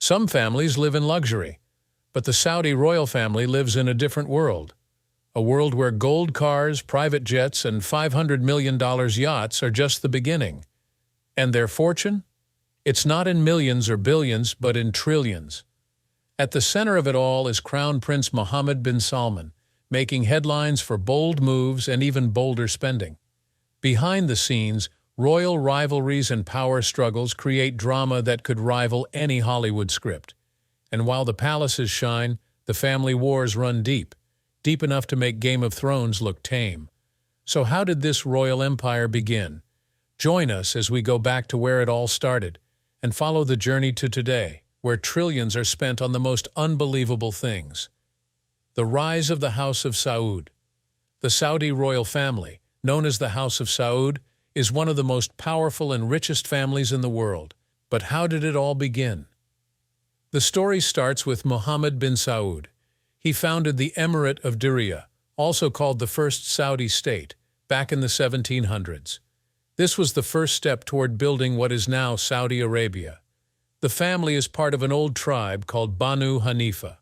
Some families live in luxury, but the Saudi royal family lives in a different world. A world where gold cars, private jets, and $500 million yachts are just the beginning. And their fortune? It's not in millions or billions, but in trillions. At the center of it all is Crown Prince Mohammed bin Salman, making headlines for bold moves and even bolder spending. Behind the scenes, royal rivalries and power struggles create drama that could rival any Hollywood script. And while the palaces shine, the family wars run deep enough to make Game of Thrones look tame. So how did this royal empire begin? Join us as we go back to where it all started and follow the journey to today, where trillions are spent on the most unbelievable things. The rise of the House of Saud. The Saudi royal family, known as the House of Saud, is one of the most powerful and richest families in the world. But how did it all begin? The story starts with Mohammed bin Saud. He founded the Emirate of Diriyah, also called the First Saudi State, back in the 1700s. This was the first step toward building what is now Saudi Arabia. The family is part of an old tribe called Banu Hanifa.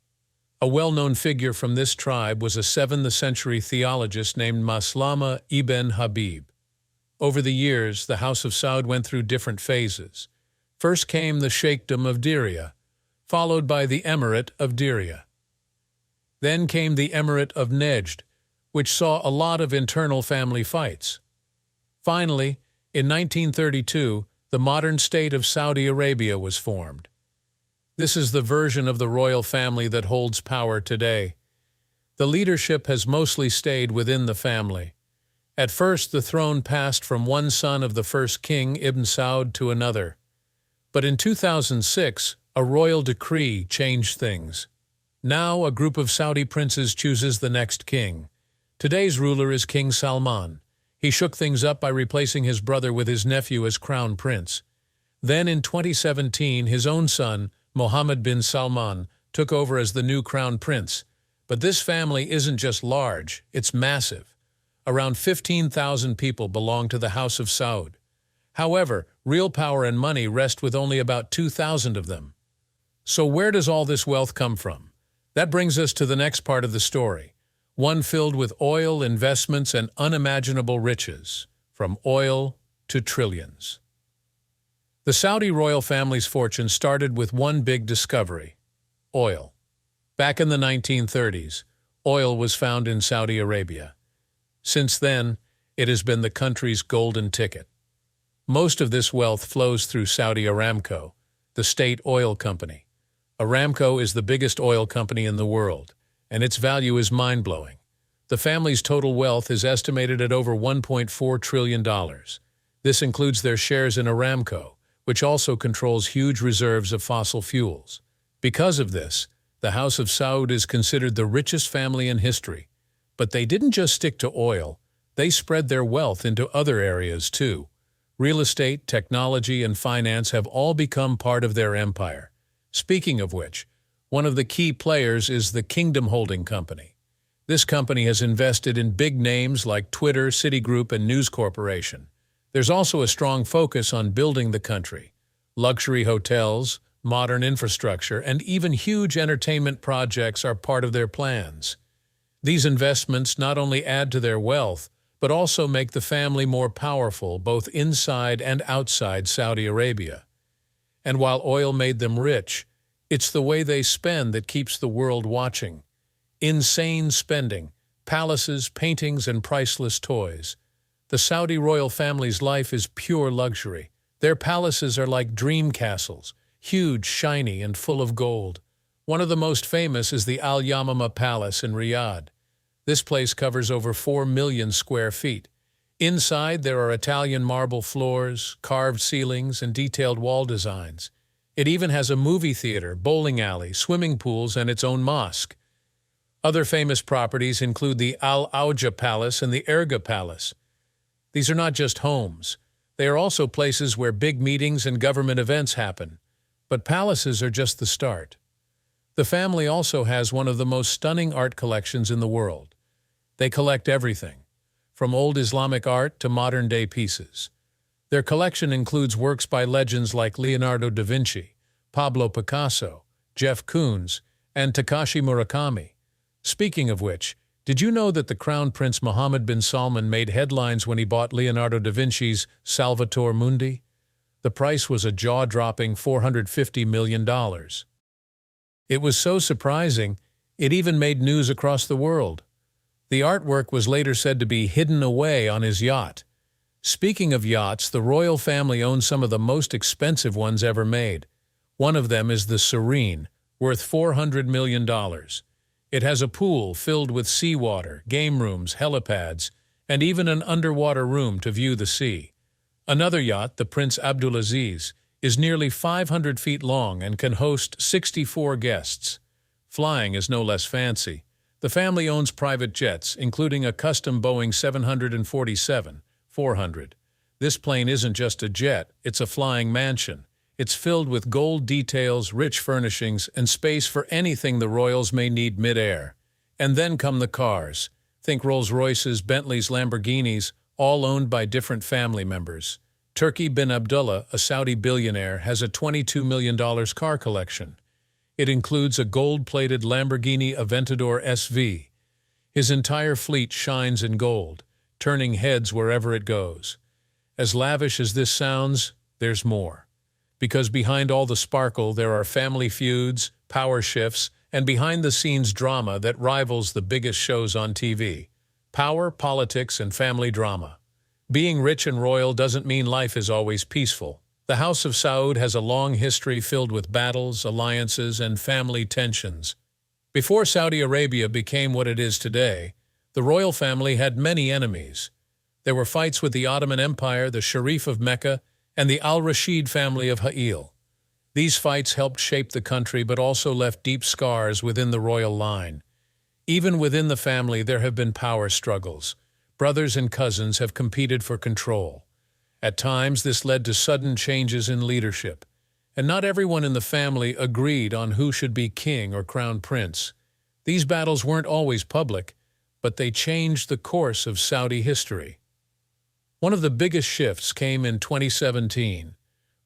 A well-known figure from this tribe was a 7th century theologist named Maslama ibn Habib. Over the years, the House of Saud went through different phases. First came the Sheikhdom of Diriyah, followed by the Emirate of Diriyah. Then came the Emirate of Nejd, which saw a lot of internal family fights. Finally, in 1932, the modern state of Saudi Arabia was formed. This is the version of the royal family that holds power today. The leadership has mostly stayed within the family. At first, the throne passed from one son of the first king, Ibn Saud, to another. But in 2006, a royal decree changed things. Now, a group of Saudi princes chooses the next king. Today's ruler is King Salman. He shook things up by replacing his brother with his nephew as crown prince. Then in 2017, his own son, Mohammed bin Salman, took over as the new crown prince. But this family isn't just large, it's massive. Around 15,000 people belong to the House of Saud. However, real power and money rest with only about 2,000 of them. So where does all this wealth come from? That brings us to the next part of the story. One filled with oil, investments, and unimaginable riches, from oil to trillions. The Saudi royal family's fortune started with one big discovery: oil. Back in the 1930s, oil was found in Saudi Arabia. Since then, it has been the country's golden ticket. Most of this wealth flows through Saudi Aramco, the state oil company. Aramco is the biggest oil company in the world, and its value is mind-blowing. The family's total wealth is estimated at over $1.4 trillion. This includes their shares in Aramco, which also controls huge reserves of fossil fuels. Because of this, the House of Saud is considered the richest family in history. But they didn't just stick to oil, they spread their wealth into other areas too. Real estate, technology, and finance have all become part of their empire. Speaking of which, one of the key players is the Kingdom Holding Company. This company has invested in big names like Twitter, Citigroup, and News Corporation. There's also a strong focus on building the country. Luxury hotels, modern infrastructure, and even huge entertainment projects are part of their plans. These investments not only add to their wealth, but also make the family more powerful both inside and outside Saudi Arabia. And while oil made them rich, it's the way they spend that keeps the world watching. Insane spending, palaces, paintings, and priceless toys. The Saudi royal family's life is pure luxury. Their palaces are like dream castles, huge, shiny, and full of gold. One of the most famous is the Al Yamama Palace in Riyadh. This place covers over 4 million square feet. Inside, there are Italian marble floors, carved ceilings, and detailed wall designs. It even has a movie theater, bowling alley, swimming pools, and its own mosque. Other famous properties include the Al Auja Palace and the Erga Palace. These are not just homes. They are also places where big meetings and government events happen. But palaces are just the start. The family also has one of the most stunning art collections in the world. They collect everything, from old Islamic art to modern-day pieces. Their collection includes works by legends like Leonardo da Vinci, Pablo Picasso, Jeff Koons, and Takashi Murakami. Speaking of which, did you know that the Crown Prince Mohammed bin Salman made headlines when he bought Leonardo da Vinci's Salvator Mundi? The price was a jaw-dropping $450 million. It was so surprising, it even made news across the world. The artwork was later said to be hidden away on his yacht. Speaking of yachts, the royal family owns some of the most expensive ones ever made. One of them is the Serene, worth $400 million. It has a pool filled with seawater, game rooms, helipads, and even an underwater room to view the sea. Another yacht, the Prince Abdulaziz, is nearly 500 feet long and can host 64 guests. Flying is no less fancy. The family owns private jets, including a custom Boeing 747-400. This plane isn't just a jet, it's a flying mansion. It's filled with gold details, rich furnishings, and space for anything the royals may need mid-air. And then come the cars. Think Rolls-Royces, Bentleys, Lamborghinis, all owned by different family members. Turki bin Abdullah, a Saudi billionaire, has a $22 million car collection. It includes a gold-plated Lamborghini Aventador SV. His entire fleet shines in gold, turning heads wherever it goes. As lavish as this sounds, there's more. Because behind all the sparkle, there are family feuds, power shifts, and behind-the-scenes drama that rivals the biggest shows on TV. Power, politics, and family drama. Being rich and royal doesn't mean life is always peaceful. The House of Saud has a long history filled with battles, alliances, and family tensions. Before Saudi Arabia became what it is today, the royal family had many enemies. There were fights with the Ottoman Empire, the Sharif of Mecca, and the Al-Rashid family of Ha'il. These fights helped shape the country but also left deep scars within the royal line. Even within the family there have been power struggles. Brothers and cousins have competed for control. At times this led to sudden changes in leadership, and not everyone in the family agreed on who should be king or crown prince. These battles weren't always public, but they changed the course of Saudi history. One of the biggest shifts came in 2017.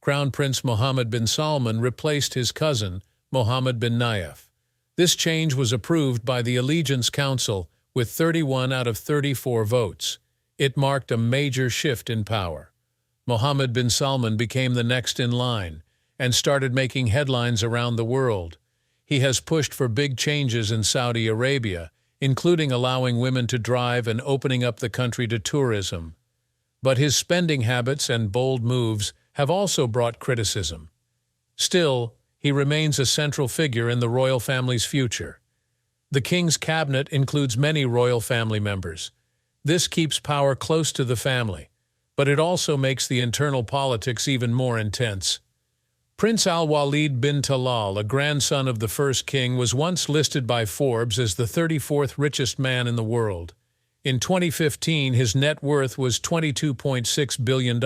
Crown Prince Mohammed bin Salman replaced his cousin, Mohammed bin Nayef. This change was approved by the Allegiance Council with 31 out of 34 votes. It marked a major shift in power. Mohammed bin Salman became the next in line and started making headlines around the world. He has pushed for big changes in Saudi Arabia, including allowing women to drive and opening up the country to tourism. But his spending habits and bold moves have also brought criticism. Still, he remains a central figure in the royal family's future. The king's cabinet includes many royal family members. This keeps power close to the family, but it also makes the internal politics even more intense. Prince Al-Walid bin Talal, a grandson of the first king, was once listed by Forbes as the 34th richest man in the world. In 2015, his net worth was $22.6 billion.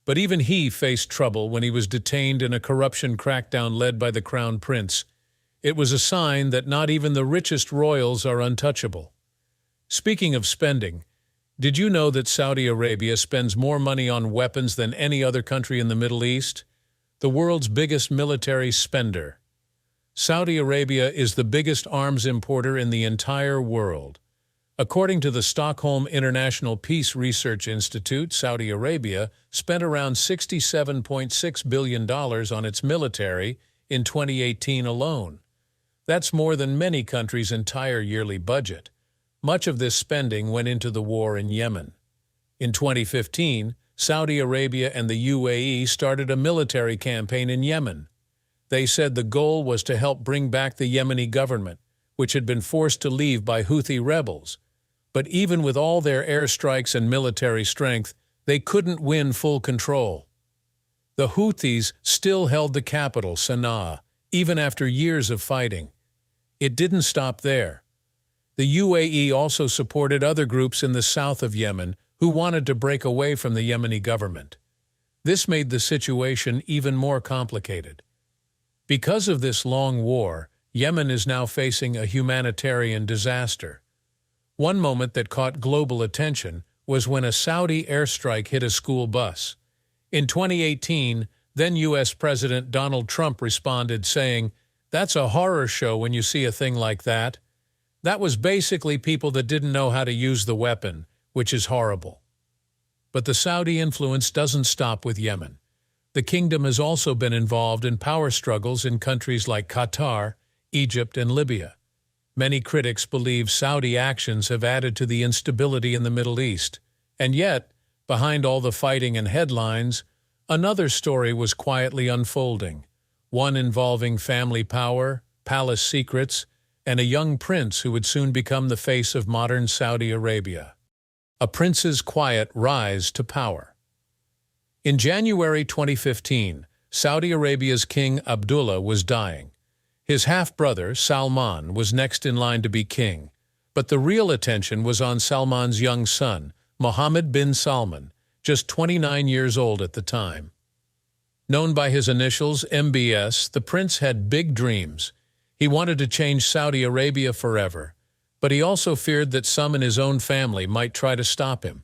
But even he faced trouble when he was detained in a corruption crackdown led by the crown prince. It was a sign that not even the richest royals are untouchable. Speaking of spending, did you know that Saudi Arabia spends more money on weapons than any other country in the Middle East? The world's biggest military spender. Saudi Arabia is the biggest arms importer in the entire world. According to the Stockholm International Peace Research Institute, Saudi Arabia spent around $67.6 billion on its military in 2018 alone. That's more than many countries' entire yearly budget. Much of this spending went into the war in Yemen. In 2015, Saudi Arabia and the UAE started a military campaign in Yemen. They said the goal was to help bring back the Yemeni government, which had been forced to leave by Houthi rebels. But even with all their airstrikes and military strength, they couldn't win full control. The Houthis still held the capital, Sana'a, even after years of fighting. It didn't stop there. The UAE also supported other groups in the south of Yemen who wanted to break away from the Yemeni government. This made the situation even more complicated. Because of this long war, Yemen is now facing a humanitarian disaster. One moment that caught global attention was when a Saudi airstrike hit a school bus. In 2018, Then U.S. President Donald Trump responded saying, "That's a horror show when you see a thing like that." That was basically people that didn't know how to use the weapon, which is horrible. But the Saudi influence doesn't stop with Yemen. The kingdom has also been involved in power struggles in countries like Qatar, Egypt, and Libya. Many critics believe Saudi actions have added to the instability in the Middle East. And yet, behind all the fighting and headlines, another story was quietly unfolding, one involving family power, palace secrets, and a young prince who would soon become the face of modern Saudi Arabia. A prince's quiet rise to power. In January 2015, Saudi Arabia's King Abdullah was dying. His half-brother, Salman, was next in line to be king, but the real attention was on Salman's young son, Mohammed bin Salman, just 29 years old at the time. Known by his initials, MBS, the prince had big dreams. He wanted to change Saudi Arabia forever, but he also feared that some in his own family might try to stop him.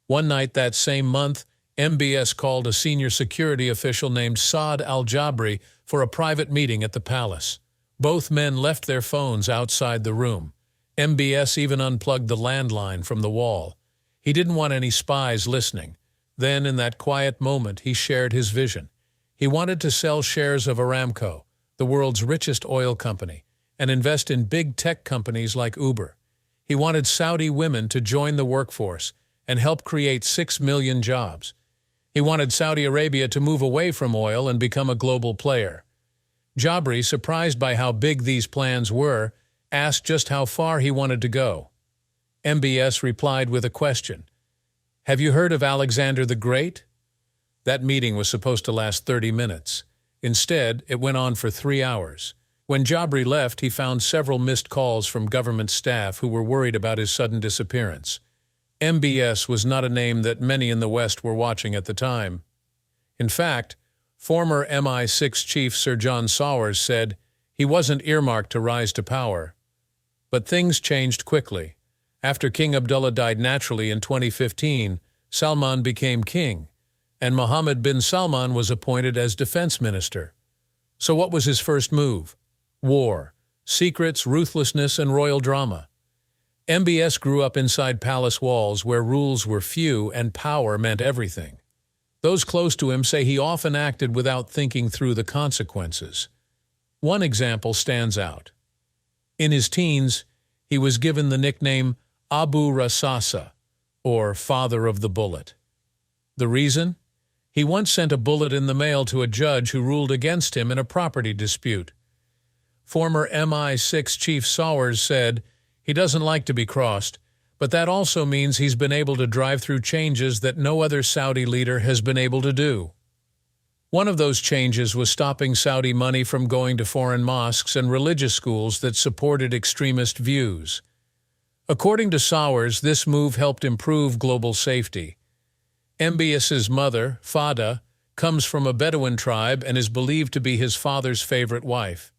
One night that same month, MBS called a senior security official named Saud al-Jabri for a private meeting at the palace. Both men left their phones outside the room. MBS even unplugged the landline from the wall. He didn't want any spies listening. Then, in that quiet moment, he shared his vision. He wanted to sell shares of Aramco, the world's richest oil company, and invest in big tech companies like Uber. He wanted Saudi women to join the workforce and help create 6 million jobs. He wanted Saudi Arabia to move away from oil and become a global player. Jabri, surprised by how big these plans were, asked just how far he wanted to go. MBS replied with a question. "Have you heard of Alexander the Great?" That meeting was supposed to last 30 minutes. Instead, it went on for 3 hours. When Jabri left, he found several missed calls from government staff who were worried about his sudden disappearance. MBS was not a name that many in the West were watching at the time. In fact, former MI6 chief Sir John Sawers said he wasn't earmarked to rise to power. But things changed quickly. After King Abdullah died naturally in 2015, Salman became king, and Mohammed bin Salman was appointed as defense minister. So what was his first move? War, secrets, ruthlessness, and royal drama. MBS grew up inside palace walls where rules were few and power meant everything. Those close to him say he often acted without thinking through the consequences. One example stands out. In his teens, he was given the nickname Abu Rasasa, or Father of the Bullet. The reason? He once sent a bullet in the mail to a judge who ruled against him in a property dispute. Former MI6 Chief Sawers said, "He doesn't like to be crossed, but that also means he's been able to drive through changes that no other Saudi leader has been able to do." One of those changes was stopping Saudi money from going to foreign mosques and religious schools that supported extremist views. According to Sawers, this move helped improve global safety. MBS's mother, Fada, comes from a Bedouin tribe and is believed to be his father's favorite wife.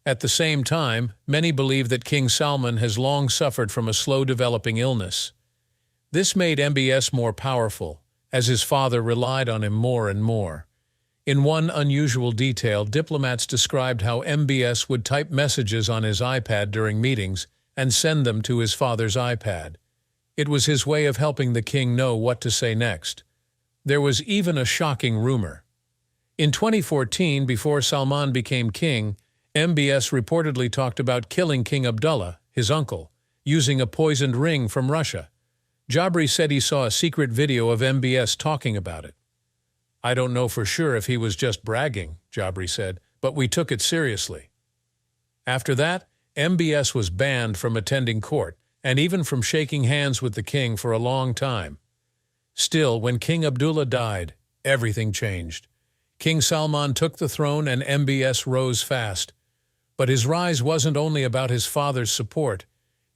At the same time, many believe that King Salman has long suffered from a slow-developing illness. This made MBS more powerful, as his father relied on him more and more. In one unusual detail, diplomats described how MBS would type messages on his iPad during meetings and send them to his father's iPad. It was his way of helping the king know what to say next. There was even a shocking rumor. In 2014, before Salman became king, MBS reportedly talked about killing King Abdullah, his uncle, using a poisoned ring from Russia. Jabri said he saw a secret video of MBS talking about it. "I don't know for sure if he was just bragging," Jabri said, "but we took it seriously." After that, MBS was banned from attending court and even from shaking hands with the king for a long time. Still, when King Abdullah died, everything changed. King Salman took the throne and MBS rose fast. But his rise wasn't only about his father's support.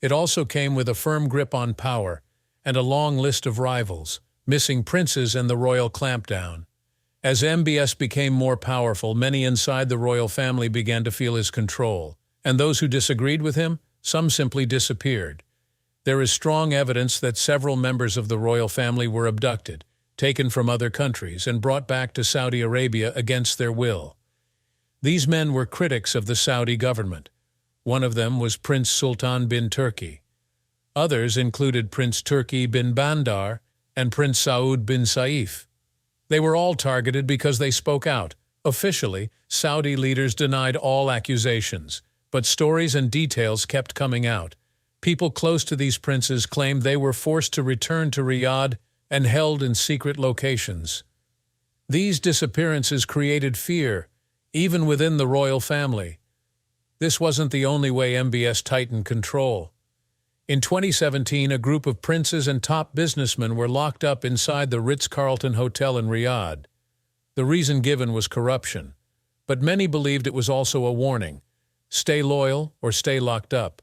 It also came with a firm grip on power and a long list of rivals, missing princes and the royal clampdown. As MBS became more powerful, many inside the royal family began to feel his control, and those who disagreed with him, some simply disappeared. There is strong evidence that several members of the royal family were abducted, taken from other countries and brought back to Saudi Arabia against their will. These men were critics of the Saudi government. One of them was Prince Sultan bin Turki. Others included Prince Turki bin Bandar and Prince Saud bin Saif. They were all targeted because they spoke out. Officially, Saudi leaders denied all accusations, but stories and details kept coming out. People close to these princes claimed they were forced to return to Riyadh and held in secret locations. These disappearances created fear, even within the royal family. This wasn't the only way MBS tightened control. In 2017, a group of princes and top businessmen were locked up inside the Ritz-Carlton Hotel in Riyadh. The reason given was corruption, but many believed it was also a warning: stay loyal or stay locked up.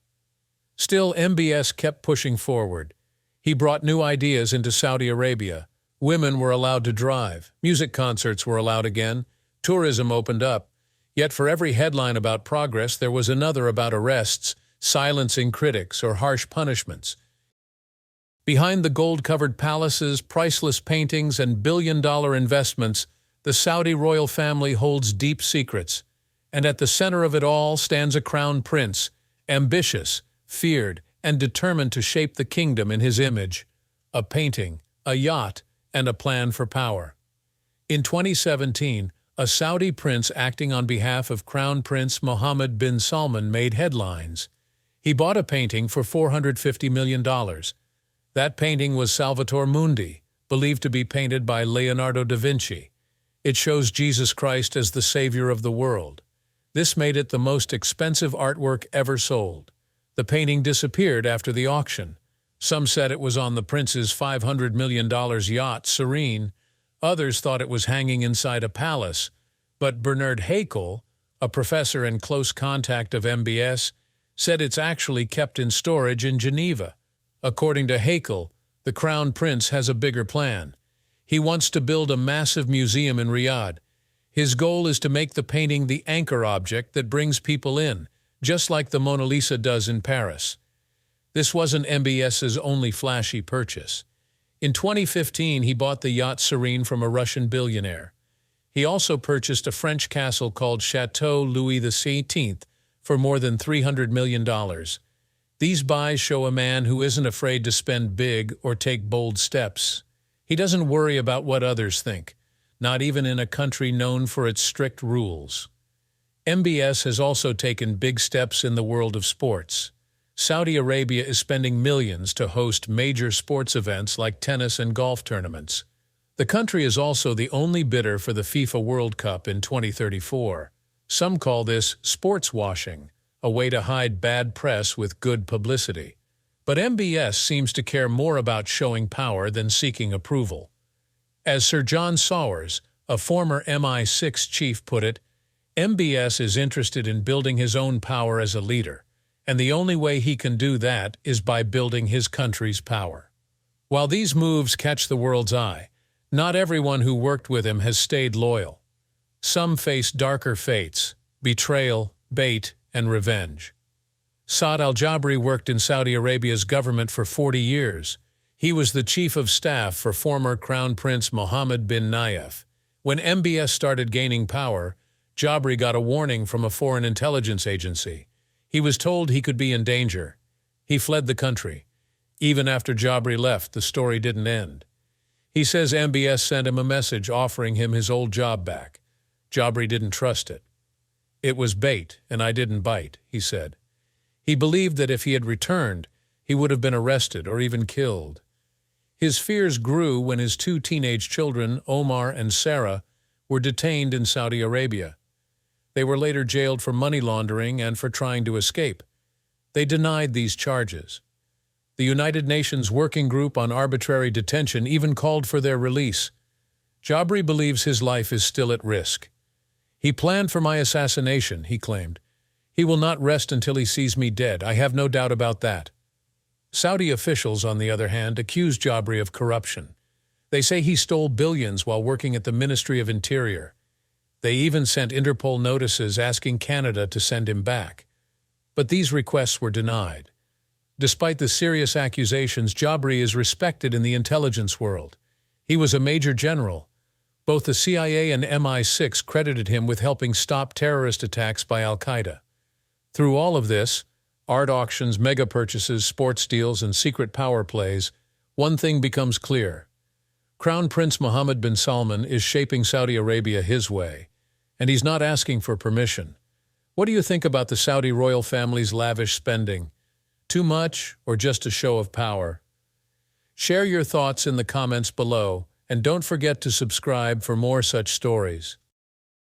Still, MBS kept pushing forward. He brought new ideas into Saudi Arabia. Women were allowed to drive, music concerts were allowed again, tourism opened up. Yet for every headline about progress, there was another about arrests, silencing critics, or harsh punishments. Behind the gold-covered palaces, priceless paintings, and billion-dollar investments, the Saudi royal family holds deep secrets. And at the center of it all stands a crown prince, ambitious, feared, and determined to shape the kingdom in his image. A painting, a yacht, and a plan for power. In 2017, a Saudi prince acting on behalf of Crown Prince Mohammed bin Salman made headlines. He bought a painting for $450 million. That painting was Salvator Mundi, believed to be painted by Leonardo da Vinci. It shows Jesus Christ as the Savior of the world. This made it the most expensive artwork ever sold. The painting disappeared after the auction. Some said it was on the prince's $500 million yacht, Serene. Others thought it was hanging inside a palace, but Bernard Haeckel, a professor and close contact of MBS, said it's actually kept in storage in Geneva. According to Haeckel, the Crown Prince has a bigger plan. He wants to build a massive museum in Riyadh. His goal is to make the painting the anchor object that brings people in, just like the Mona Lisa does in Paris. This wasn't MBS's only flashy purchase. In 2015, he bought the yacht Serene from a Russian billionaire. He also purchased a French castle called Chateau Louis XVIII for more than $300 million. These buys show a man who isn't afraid to spend big or take bold steps. He doesn't worry about what others think, not even in a country known for its strict rules. MBS has also taken big steps in the world of sports. Saudi Arabia is spending millions to host major sports events like tennis and golf tournaments. The country is also the only bidder for the FIFA World Cup in 2034. Some call this sports washing, a way to hide bad press with good publicity. But MBS seems to care more about showing power than seeking approval. As Sir John Sawers, a former MI6 chief, put it, MBS is interested in building his own power as a leader, and the only way he can do that is by building his country's power. While these moves catch the world's eye, not everyone who worked with him has stayed loyal. Some face darker fates: betrayal, bait, and revenge. Saud al-Jabri worked in Saudi Arabia's government for 40 years. He was the chief of staff for former Crown Prince Mohammed bin Nayef. When MBS started gaining power, Jabri got a warning from a foreign intelligence agency. He was told he could be in danger. He fled the country. Even after Jabri left, the story didn't end. He says MBS sent him a message offering him his old job back. Jabri didn't trust it. "It was bait, and I didn't bite," he said. He believed that if he had returned, he would have been arrested or even killed. His fears grew when his two teenage children, Omar and Sarah, were detained in Saudi Arabia. They were later jailed for money laundering and for trying to escape. They denied these charges. The United Nations Working Group on Arbitrary Detention even called for their release. Jabri believes his life is still at risk. "He planned for my assassination," he claimed. "He will not rest until he sees me dead. I have no doubt about that." Saudi officials, on the other hand, accuse Jabri of corruption. They say he stole billions while working at the Ministry of Interior. They even sent Interpol notices asking Canada to send him back. But these requests were denied. Despite the serious accusations, Jabri is respected in the intelligence world. He was a major general. Both the CIA and MI6 credited him with helping stop terrorist attacks by al-Qaeda. Through all of this, art auctions, mega purchases, sports deals, and secret power plays, one thing becomes clear. Crown Prince Mohammed bin Salman is shaping Saudi Arabia his way, and he's not asking for permission. What do you think about the Saudi royal family's lavish spending? Too much, or just a show of power? Share your thoughts in the comments below, and don't forget to subscribe for more such stories.